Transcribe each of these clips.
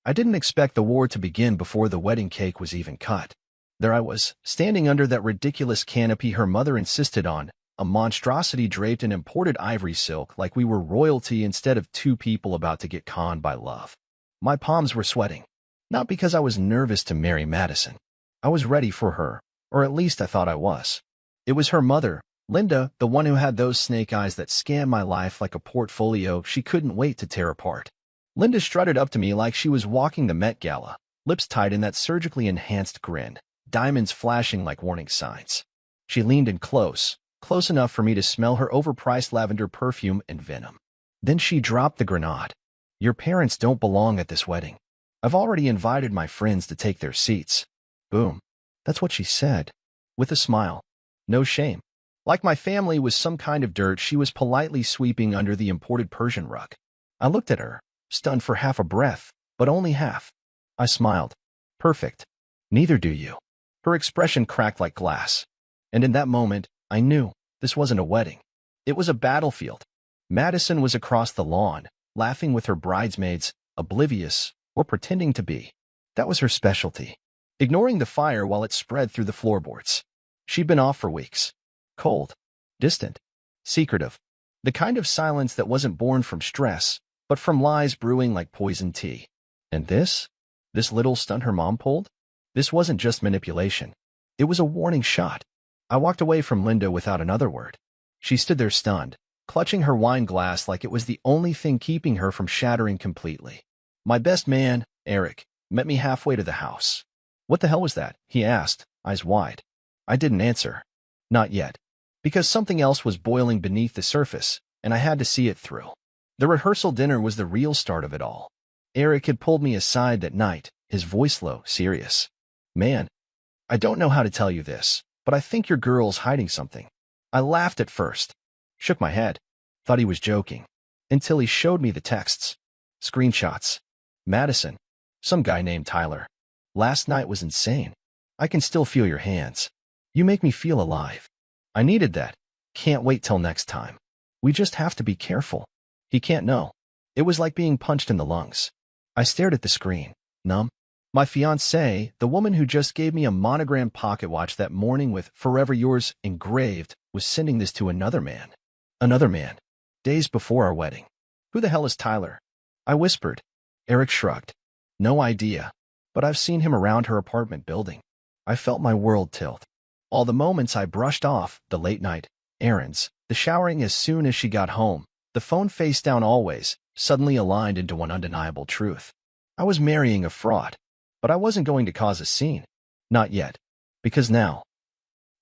I didn't expect the war to begin before the wedding cake was even cut. There I was, standing under that ridiculous canopy her mother insisted on, a monstrosity draped in imported ivory silk like we were royalty instead of two people about to get conned by love. My palms were sweating. Not because I was nervous to marry Madison. I was ready for her, or at least I thought I was. It was her mother, Linda, the one who had those snake eyes that scanned my life like a portfolio she couldn't wait to tear apart. Linda strutted up to me like she was walking the Met Gala, lips tight in that surgically enhanced grin, diamonds flashing like warning signs. She leaned in close enough for me to smell her overpriced lavender perfume and venom. Then she dropped the grenade. Your parents don't belong at this wedding. I've already invited my friends to take their seats. Boom. That's what she said. With a smile. No shame. Like my family was some kind of dirt she was politely sweeping under the imported Persian rug. I looked at her, stunned for half a breath, but only half. I smiled. Perfect. Neither do you. Her expression cracked like glass. And in that moment, I knew this wasn't a wedding. It was a battlefield. Madison was across the lawn, laughing with her bridesmaids, oblivious, or pretending to be. That was her specialty. Ignoring the fire while it spread through the floorboards. She'd been off for weeks. Cold. Distant. Secretive. The kind of silence that wasn't born from stress, but from lies brewing like poison tea. And this little stunt her mom pulled? This wasn't just manipulation. It was a warning shot. I walked away from Linda without another word. She stood there stunned, clutching her wine glass like it was the only thing keeping her from shattering completely. My best man, Eric, met me halfway to the house. What the hell was that? He asked, eyes wide. I didn't answer. Not yet. Because something else was boiling beneath the surface, and I had to see it through. The rehearsal dinner was the real start of it all. Eric had pulled me aside that night, his voice low, serious. Man, I don't know how to tell you this, but I think your girl's hiding something. I laughed at first. Shook my head. Thought he was joking. Until he showed me the texts. Screenshots. Madison. Some guy named Tyler. Last night was insane. I can still feel your hands. You make me feel alive. I needed that. Can't wait till next time. We just have to be careful. He can't know. It was like being punched in the lungs. I stared at the screen, numb. My fiancée, the woman who just gave me a monogrammed pocket watch that morning with "Forever Yours" engraved, was sending this to another man. Another man. Days before our wedding. Who the hell is Tyler? I whispered. Eric shrugged. No idea. But I've seen him around her apartment building. I felt my world tilt. All the moments I brushed off, the late night errands, the showering as soon as she got home, the phone face down always, suddenly aligned into one undeniable truth. I was marrying a fraud. But I wasn't going to cause a scene. Not yet. Because now,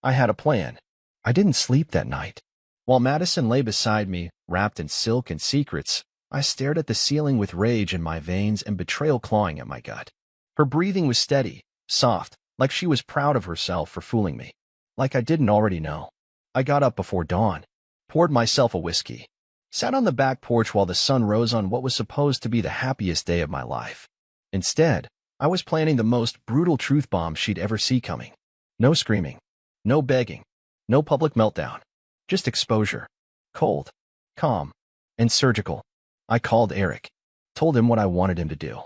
I had a plan. I didn't sleep that night. While Madison lay beside me, wrapped in silk and secrets, I stared at the ceiling with rage in my veins and betrayal clawing at my gut. Her breathing was steady, soft, like she was proud of herself for fooling me. Like I didn't already know. I got up before dawn, poured myself a whiskey, sat on the back porch while the sun rose on what was supposed to be the happiest day of my life. Instead, I was planning the most brutal truth bomb she'd ever see coming. No screaming. No begging. No public meltdown. Just exposure. Cold. Calm. And surgical. I called Eric. Told him what I wanted him to do.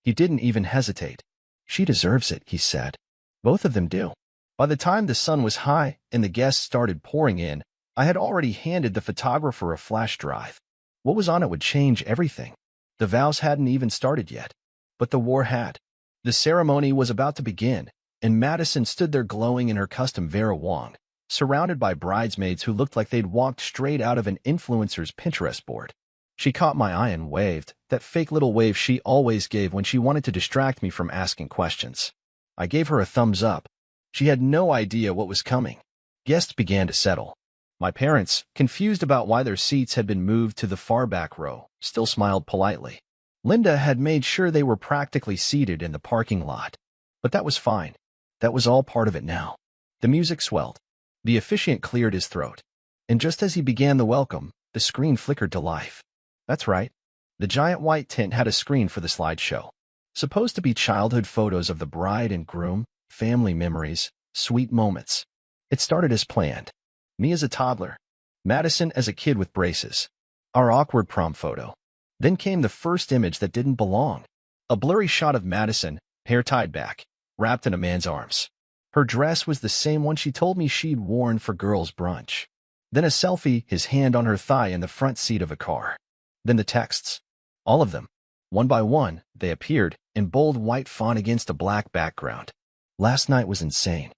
He didn't even hesitate. She deserves it, he said. Both of them do. By the time the sun was high and the guests started pouring in, I had already handed the photographer a flash drive. What was on it would change everything. The vows hadn't even started yet. But the war had. The ceremony was about to begin, and Madison stood there glowing in her custom Vera Wang, surrounded by bridesmaids who looked like they'd walked straight out of an influencer's Pinterest board. She caught my eye and waved, that fake little wave she always gave when she wanted to distract me from asking questions. I gave her a thumbs up. She had no idea what was coming. Guests began to settle. My parents, confused about why their seats had been moved to the far back row, still smiled politely. Linda had made sure they were practically seated in the parking lot. But that was fine. That was all part of it now. The music swelled. The officiant cleared his throat. And just as he began the welcome, the screen flickered to life. That's right. The giant white tent had a screen for the slideshow. Supposed to be childhood photos of the bride and groom, family memories, sweet moments. It started as planned. Me as a toddler. Madison as a kid with braces. Our awkward prom photo. Then came the first image that didn't belong. A blurry shot of Madison, hair tied back, wrapped in a man's arms. Her dress was the same one she told me she'd worn for girls' brunch. Then a selfie, his hand on her thigh in the front seat of a car. Then the texts. All of them. One by one, they appeared, in bold white font against a black background. Last night was insane.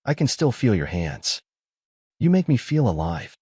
I can still feel your hands. You make me feel alive.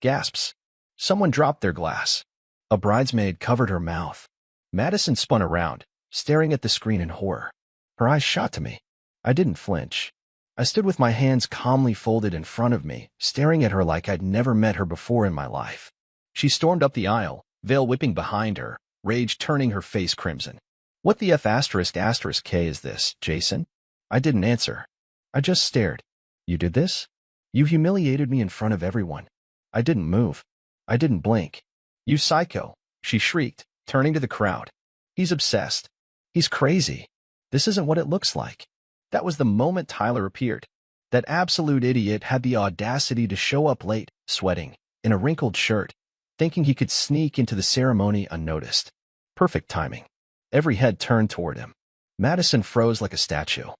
Gasps. Someone dropped their glass. A bridesmaid covered her mouth. Madison spun around, staring at the screen in horror. Her eyes shot to me. I didn't flinch. I stood with my hands calmly folded in front of me, staring at her like I'd never met her before in my life. She stormed up the aisle, veil whipping behind her, rage turning her face crimson. What the F***K is this, Jason? I didn't answer. I just stared. You did this? You humiliated me in front of everyone. I didn't move. I didn't blink. You psycho, she shrieked, turning to the crowd. He's obsessed. He's crazy. This isn't what it looks like. That was the moment Tyler appeared. That absolute idiot had the audacity to show up late, sweating, in a wrinkled shirt, thinking he could sneak into the ceremony unnoticed. Perfect timing. Every head turned toward him. Madison froze like a statue.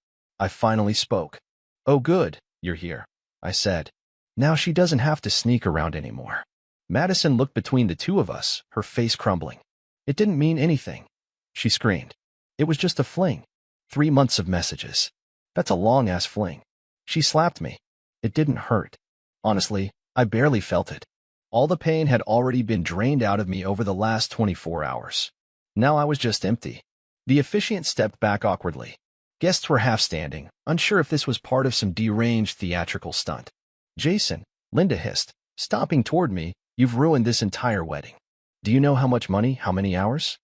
I finally spoke. Oh good, you're here, I said. Now she doesn't have to sneak around anymore. Madison looked between the two of us, her face crumbling. It didn't mean anything. She screamed. It was just a fling. 3 months of messages. That's a long-ass fling. She slapped me. It didn't hurt. Honestly, I barely felt it. All the pain had already been drained out of me over the last 24 hours. Now I was just empty. The officiant stepped back awkwardly. Guests were half standing, unsure if this was part of some deranged theatrical stunt. Jason, Linda hissed, stomping toward me, you've ruined this entire wedding. Do you know how much money, how many hours?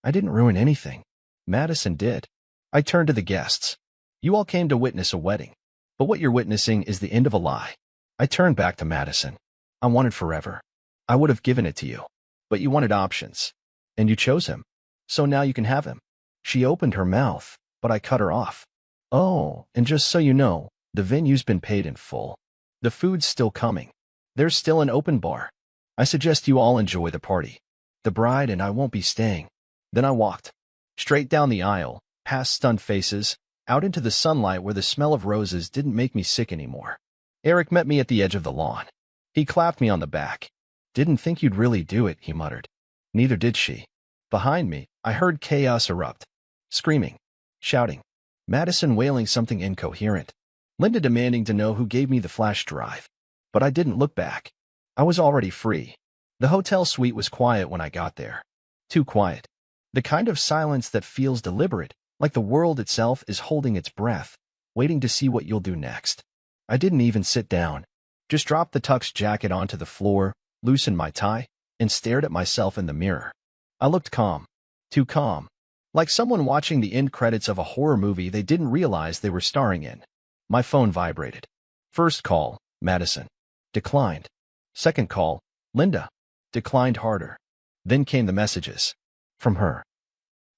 I didn't ruin anything. Madison did. I turned to the guests. You all came to witness a wedding. But what you're witnessing is the end of a lie. I turned back to Madison. I wanted forever. I would have given it to you. But you wanted options. And you chose him. So now you can have him. She opened her mouth, but I cut her off. Oh, and just so you know, the venue's been paid in full. The food's still coming. There's still an open bar. I suggest you all enjoy the party. The bride and I won't be staying. Then I walked. Straight down the aisle, past stunned faces, out into the sunlight where the smell of roses didn't make me sick anymore. Eric met me at the edge of the lawn. He clapped me on the back. Didn't think you'd really do it, he muttered. Neither did she. Behind me, I heard chaos erupt. Screaming. Shouting. Madison wailing something incoherent. Linda demanding to know who gave me the flash drive. But I didn't look back. I was already free. The hotel suite was quiet when I got there. Too quiet. The kind of silence that feels deliberate, like the world itself is holding its breath, waiting to see what you'll do next. I didn't even sit down. Just dropped the tux jacket onto the floor, loosened my tie, and stared at myself in the mirror. I looked calm. Too calm. Like someone watching the end credits of a horror movie they didn't realize they were starring in. My phone vibrated. First call, Madison. Declined. Second call, Linda. Declined harder. Then came the messages. From her.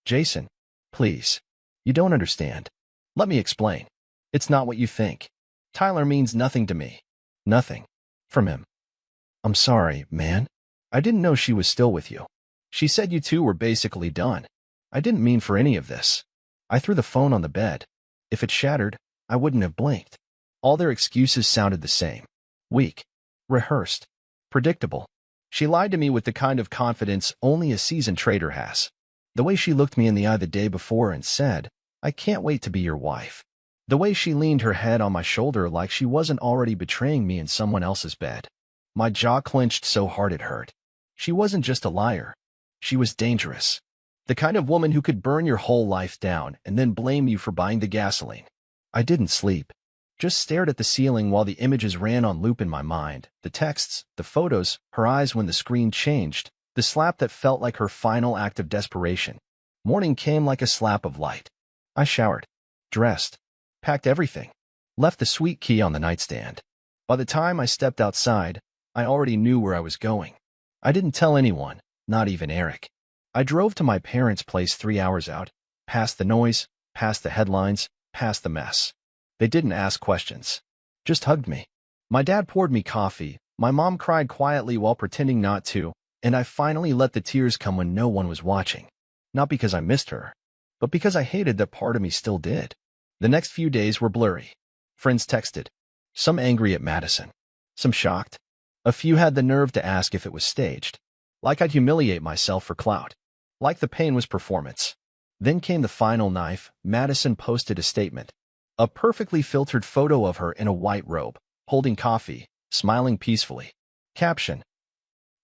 Jason, please. You don't understand. Let me explain. It's not what you think. Tyler means nothing to me. Nothing. From him. I'm sorry, man. I didn't know she was still with you. She said you two were basically done. I didn't mean for any of this. I threw the phone on the bed. If it shattered, I wouldn't have blinked. All their excuses sounded the same. Weak. Rehearsed. Predictable. She lied to me with the kind of confidence only a seasoned traitor has. The way she looked me in the eye the day before and said, I can't wait to be your wife. The way she leaned her head on my shoulder like she wasn't already betraying me in someone else's bed. My jaw clenched so hard it hurt. She wasn't just a liar. She was dangerous. The kind of woman who could burn your whole life down and then blame you for buying the gasoline. I didn't sleep. Just stared at the ceiling while the images ran on loop in my mind. The texts, the photos, her eyes when the screen changed, the slap that felt like her final act of desperation. Morning came like a slap of light. I showered. Dressed. Packed everything. Left the suite key on the nightstand. By the time I stepped outside, I already knew where I was going. I didn't tell anyone, not even Eric. I drove to my parents' place 3 hours out, past the noise, past the headlines, past the mess. They didn't ask questions. Just hugged me. My dad poured me coffee, my mom cried quietly while pretending not to, and I finally let the tears come when no one was watching. Not because I missed her, but because I hated that part of me still did. The next few days were blurry. Friends texted, some angry at Madison, some shocked. A few had the nerve to ask if it was staged, like I'd humiliate myself for clout, like the pain was performance. Then came the final knife. Madison posted a statement, a perfectly filtered photo of her in a white robe, holding coffee, smiling peacefully. Caption,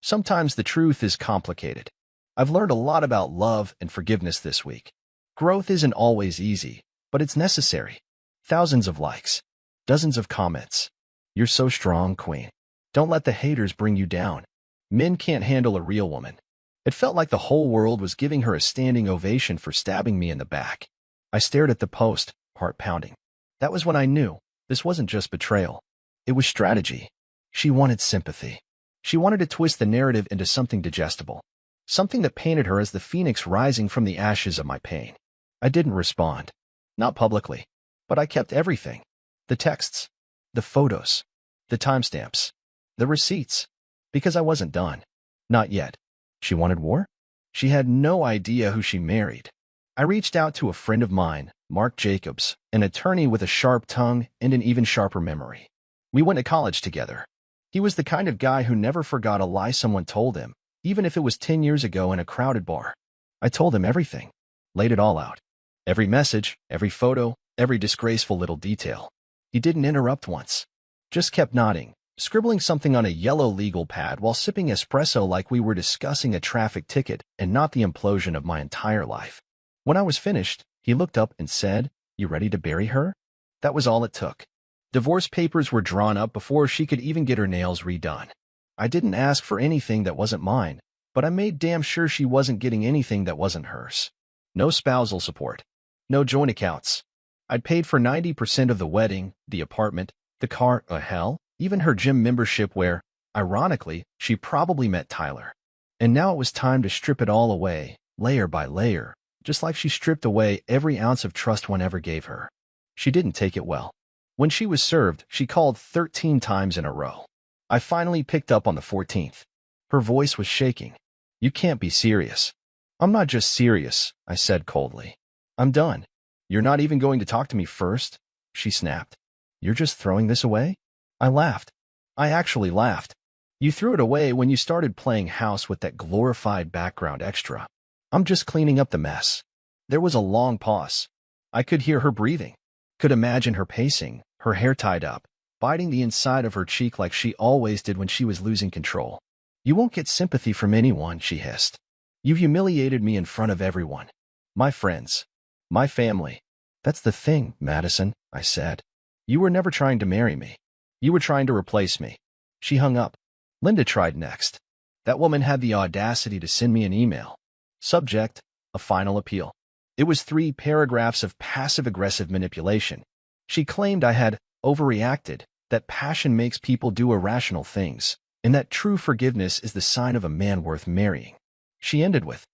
sometimes the truth is complicated. I've learned a lot about love and forgiveness this week. Growth isn't always easy, but it's necessary. Thousands of likes, dozens of comments. You're so strong, queen. Don't let the haters bring you down. Men can't handle a real woman. It felt like the whole world was giving her a standing ovation for stabbing me in the back. I stared at the post, heart pounding. That was when I knew this wasn't just betrayal. It was strategy. She wanted sympathy. She wanted to twist the narrative into something digestible, something that painted her as the phoenix rising from the ashes of my pain. I didn't respond. Not publicly. But I kept everything. The texts, the photos, the timestamps, the receipts. Because I wasn't done. Not yet. She wanted war? She had no idea who she married. I reached out to a friend of mine, Mark Jacobs, an attorney with a sharp tongue and an even sharper memory. We went to college together. He was the kind of guy who never forgot a lie someone told him, even if it was 10 years ago in a crowded bar. I told him everything. Laid it all out. Every message, every photo, every disgraceful little detail. He didn't interrupt once. Just kept nodding, scribbling something on a yellow legal pad while sipping espresso like we were discussing a traffic ticket and not the implosion of my entire life. When I was finished, he looked up and said, "You ready to bury her?" That was all it took. Divorce papers were drawn up before she could even get her nails redone. I didn't ask for anything that wasn't mine, but I made damn sure she wasn't getting anything that wasn't hers. No spousal support. No joint accounts. I'd paid for 90% of the wedding, the apartment, the car, hell, even her gym membership where, ironically, she probably met Tyler. And now it was time to strip it all away, layer by layer, just like she stripped away every ounce of trust one ever gave her. She didn't take it well. When she was served, she called 13 times in a row. I finally picked up on the 14th. Her voice was shaking. "You can't be serious." "I'm not just serious," I said coldly. "I'm done." "You're not even going to talk to me first?" she snapped. "You're just throwing this away?" I laughed. I actually laughed. "You threw it away when you started playing house with that glorified background extra." "I'm just cleaning up the mess." There was a long pause. I could hear her breathing, could imagine her pacing, her hair tied up, biting the inside of her cheek like she always did when she was losing control. "You won't get sympathy from anyone," she hissed. "You humiliated me in front of everyone. My friends. My family." "That's the thing, Madison," I said. "You were never trying to marry me. You were trying to replace me." She hung up. Linda tried next. That woman had the audacity to send me an email. Subject, a final appeal. It was 3 paragraphs of passive-aggressive manipulation. She claimed I had overreacted, that passion makes people do irrational things, and that true forgiveness is the sign of a man worth marrying. She ended with,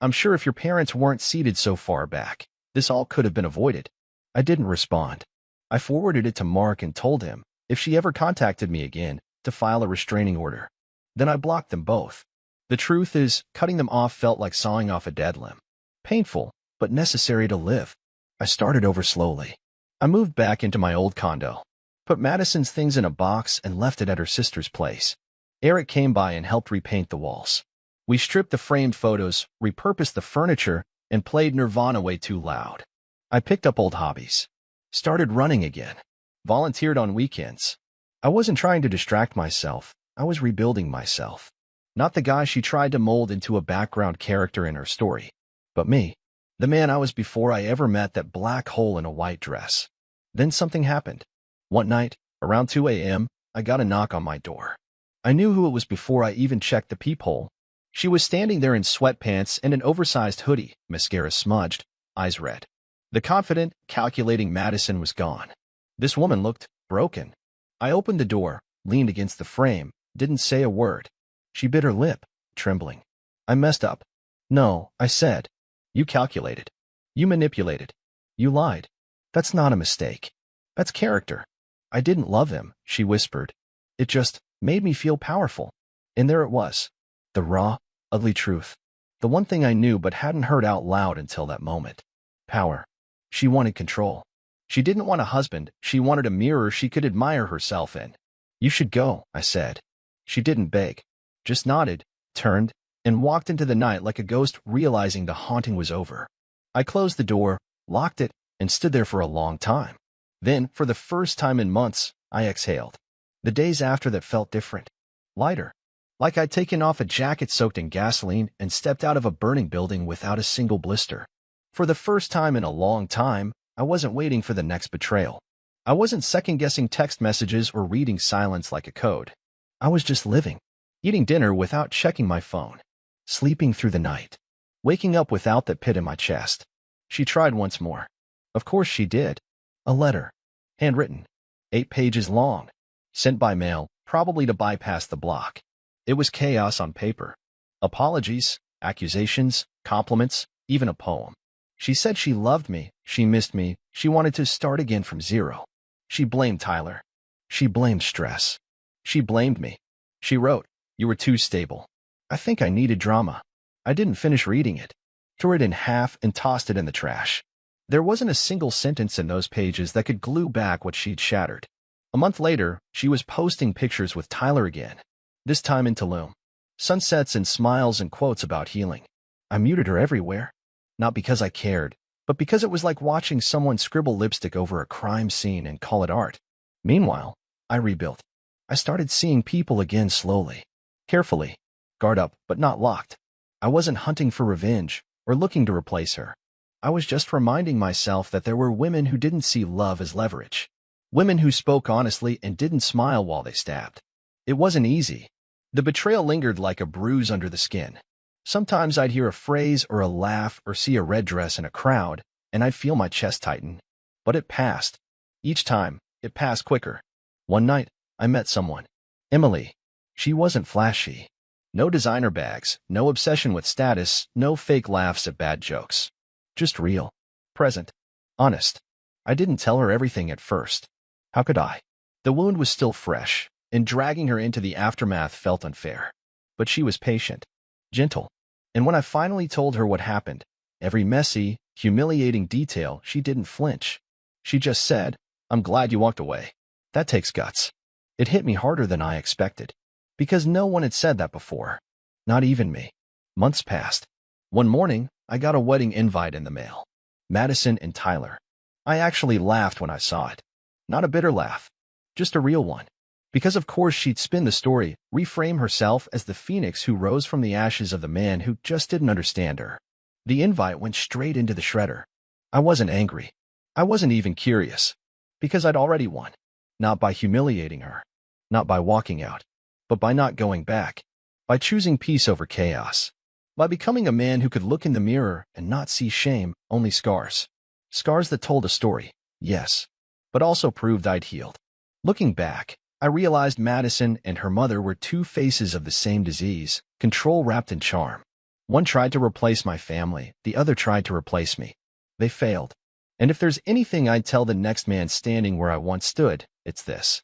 "I'm sure if your parents weren't seated so far back, this all could have been avoided." I didn't respond. I forwarded it to Mark and told him, if she ever contacted me again, to file a restraining order. Then I blocked them both. The truth is, cutting them off felt like sawing off a dead limb. Painful, but necessary to live. I started over slowly. I moved back into my old condo, put Madison's things in a box and left it at her sister's place. Eric came by and helped repaint the walls. We stripped the framed photos, repurposed the furniture, and played Nirvana way too loud. I picked up old hobbies. Started running again. Volunteered on weekends. I wasn't trying to distract myself. I was rebuilding myself. Not the guy she tried to mold into a background character in her story, but me. The man I was before I ever met that black hole in a white dress. Then something happened. One night, around 2 a.m., I got a knock on my door. I knew who it was before I even checked the peephole. She was standing there in sweatpants and an oversized hoodie, mascara smudged, eyes red. The confident, calculating Madison was gone. This woman looked broken. I opened the door, leaned against the frame, didn't say a word. She bit her lip, trembling. "I messed up." "No," I said. "You calculated. You manipulated. You lied. That's not a mistake. That's character." "I didn't love him," she whispered. "It just made me feel powerful." And there it was. The raw, ugly truth. The one thing I knew but hadn't heard out loud until that moment. Power. She wanted control. She didn't want a husband, she wanted a mirror she could admire herself in. You should go, I said. She didn't beg. Just nodded, turned, and walked into the night like a ghost, realizing the haunting was over. I closed the door, locked it, and stood there for a long time. Then, for the first time in months, I exhaled. The days after that felt different. Lighter. Like I'd taken off a jacket soaked in gasoline and stepped out of a burning building without a single blister. For the first time in a long time, I wasn't waiting for the next betrayal. I wasn't second-guessing text messages or reading silence like a code. I was just living. Eating dinner without checking my phone. Sleeping through the night. Waking up without that pit in my chest. She tried once more. Of course she did. A letter. Handwritten. 8 pages long. Sent by mail, probably to bypass the block. It was chaos on paper. Apologies, accusations, compliments, even a poem. She said she loved me, she missed me, she wanted to start again from zero. She blamed Tyler. She blamed stress. She blamed me. She wrote, "You were too stable." I think I needed drama. I didn't finish reading it. Threw it in half and tossed it in the trash. There wasn't a single sentence in those pages that could glue back what she'd shattered. A month later, she was posting pictures with Tyler again. This time in Tulum. Sunsets and smiles and quotes about healing. I muted her everywhere. Not because I cared, but because it was like watching someone scribble lipstick over a crime scene and call it art. Meanwhile, I rebuilt. I started seeing people again slowly. Carefully. Guard up, but not locked. I wasn't hunting for revenge or looking to replace her. I was just reminding myself that there were women who didn't see love as leverage. Women who spoke honestly and didn't smile while they stabbed. It wasn't easy. The betrayal lingered like a bruise under the skin. Sometimes I'd hear a phrase or a laugh or see a red dress in a crowd, and I'd feel my chest tighten. But it passed. Each time, it passed quicker. One night, I met someone. Emily. She wasn't flashy. No designer bags, no obsession with status, no fake laughs at bad jokes. Just real. Present. Honest. I didn't tell her everything at first. How could I? The wound was still fresh, and dragging her into the aftermath felt unfair. But she was patient. Gentle. And when I finally told her what happened, every messy, humiliating detail, she didn't flinch. She just said, "I'm glad you walked away." That takes guts. It hit me harder than I expected. Because no one had said that before. Not even me. Months passed. One morning, I got a wedding invite in the mail. Madison and Tyler. I actually laughed when I saw it. Not a bitter laugh. Just a real one. Because of course she'd spin the story, reframe herself as the phoenix who rose from the ashes of the man who just didn't understand her. The invite went straight into the shredder. I wasn't angry. I wasn't even curious. Because I'd already won. Not by humiliating her. Not by walking out. But by not going back. By choosing peace over chaos. By becoming a man who could look in the mirror and not see shame, only scars. Scars that told a story, yes. But also proved I'd healed. Looking back, I realized Madison and her mother were two faces of the same disease, control wrapped in charm. One tried to replace my family, the other tried to replace me. They failed. And if there's anything I'd tell the next man standing where I once stood, it's this.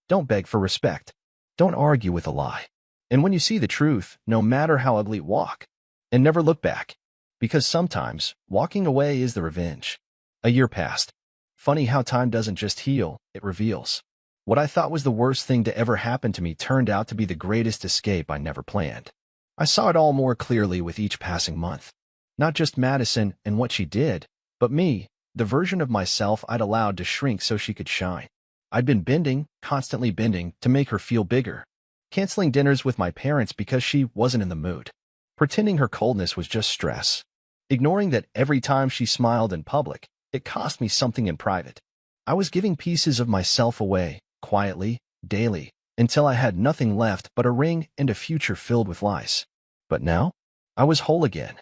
Don't beg for respect. Don't argue with a lie. And when you see the truth, no matter how ugly, walk. And never look back. Because sometimes, walking away is the revenge. A year passed. Funny how time doesn't just heal, it reveals. What I thought was the worst thing to ever happen to me turned out to be the greatest escape I never planned. I saw it all more clearly with each passing month. Not just Madison and what she did, but me, the version of myself I'd allowed to shrink so she could shine. I'd been bending, constantly bending, to make her feel bigger. Canceling dinners with my parents because she wasn't in the mood. Pretending her coldness was just stress. Ignoring that every time she smiled in public, it cost me something in private. I was giving pieces of myself away, quietly, daily, until I had nothing left but a ring and a future filled with lies. But now, I was whole again.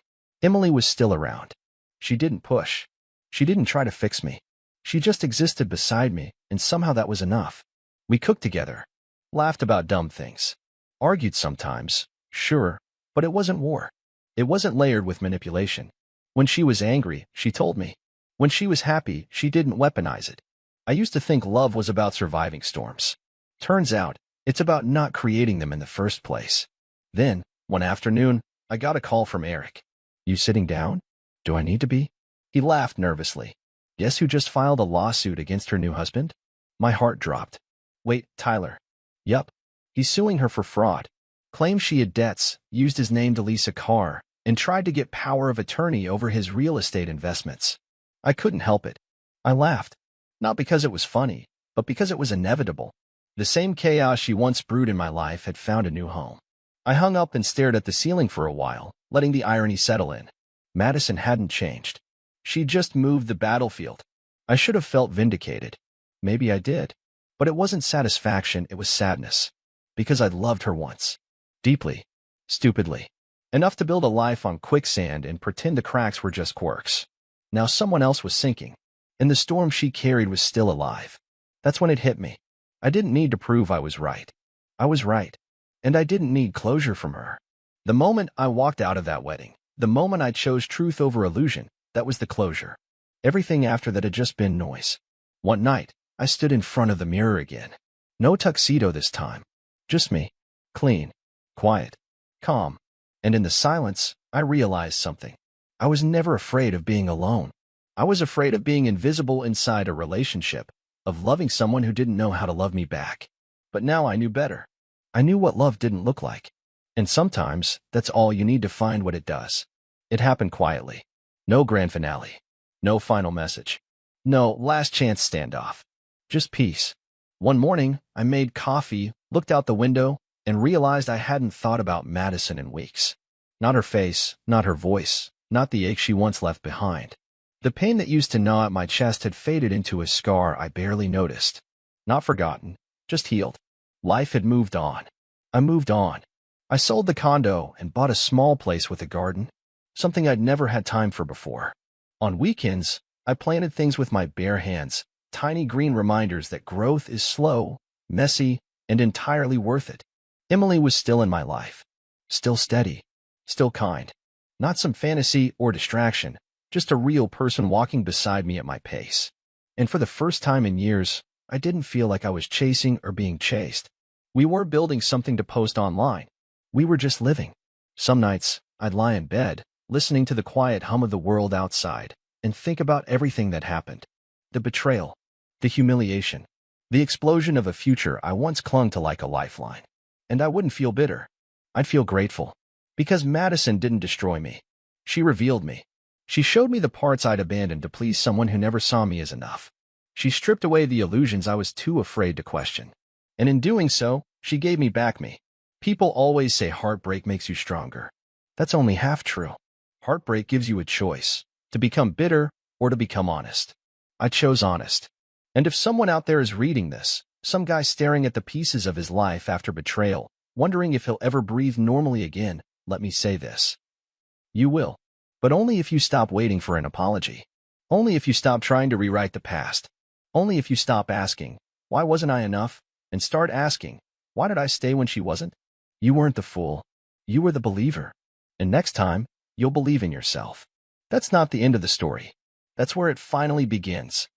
Emily was still around. She didn't push. She didn't try to fix me. She just existed beside me, and somehow that was enough. We cooked together. Laughed about dumb things. Argued sometimes, sure, but it wasn't war. It wasn't layered with manipulation. When she was angry, she told me. When she was happy, she didn't weaponize it. I used to think love was about surviving storms. Turns out, it's about not creating them in the first place. Then, one afternoon, I got a call from Eric. You sitting down? Do I need to be? He laughed nervously. Guess who just filed a lawsuit against her new husband? My heart dropped. Wait, Tyler. Yup. He's suing her for fraud. Claims she had debts, used his name to lease a car, and tried to get power of attorney over his real estate investments. I couldn't help it. I laughed. Not because it was funny, but because it was inevitable. The same chaos she once brewed in my life had found a new home. I hung up and stared at the ceiling for a while, letting the irony settle in. Madison hadn't changed. She'd just moved the battlefield. I should have felt vindicated. Maybe I did. But it wasn't satisfaction, it was sadness. Because I'd loved her once. Deeply. Stupidly. Enough to build a life on quicksand and pretend the cracks were just quirks. Now someone else was sinking, and the storm she carried was still alive. That's when it hit me. I didn't need to prove I was right. I was right. And I didn't need closure from her. The moment I walked out of that wedding, the moment I chose truth over illusion, that was the closure. Everything after that had just been noise. One night, I stood in front of the mirror again. No tuxedo this time. Just me. Clean. Quiet. Calm. And in the silence, I realized something. I was never afraid of being alone. I was afraid of being invisible inside a relationship, of loving someone who didn't know how to love me back. But now I knew better. I knew what love didn't look like. And sometimes, that's all you need to find what it does. It happened quietly. No grand finale. No final message. No last chance standoff. Just peace. One morning, I made coffee, looked out the window, and realized I hadn't thought about Madison in weeks. Not her face, not her voice, not the ache she once left behind. The pain that used to gnaw at my chest had faded into a scar I barely noticed. Not forgotten, just healed. Life had moved on. I moved on. I sold the condo and bought a small place with a garden, something I'd never had time for before. On weekends, I planted things with my bare hands, tiny green reminders that growth is slow, messy, and entirely worth it. Emily was still in my life. Still steady. Still kind. Not some fantasy or distraction, just a real person walking beside me at my pace. And for the first time in years, I didn't feel like I was chasing or being chased. We were building something to post online. We were just living. Some nights, I'd lie in bed, listening to the quiet hum of the world outside, and think about everything that happened. The betrayal. The humiliation. The explosion of a future I once clung to like a lifeline. And I wouldn't feel bitter. I'd feel grateful. Because Madison didn't destroy me. She revealed me. She showed me the parts I'd abandoned to please someone who never saw me as enough. She stripped away the illusions I was too afraid to question. And in doing so, she gave me back me. People always say heartbreak makes you stronger. That's only half true. Heartbreak gives you a choice, to become bitter or to become honest. I chose honest. And if someone out there is reading this, some guy staring at the pieces of his life after betrayal, wondering if he'll ever breathe normally again, let me say this. You will. But only if you stop waiting for an apology. Only if you stop trying to rewrite the past. Only if you stop asking, why wasn't I enough? And start asking, why did I stay when she wasn't? You weren't the fool. You were the believer. And next time, you'll believe in yourself. That's not the end of the story. That's where it finally begins.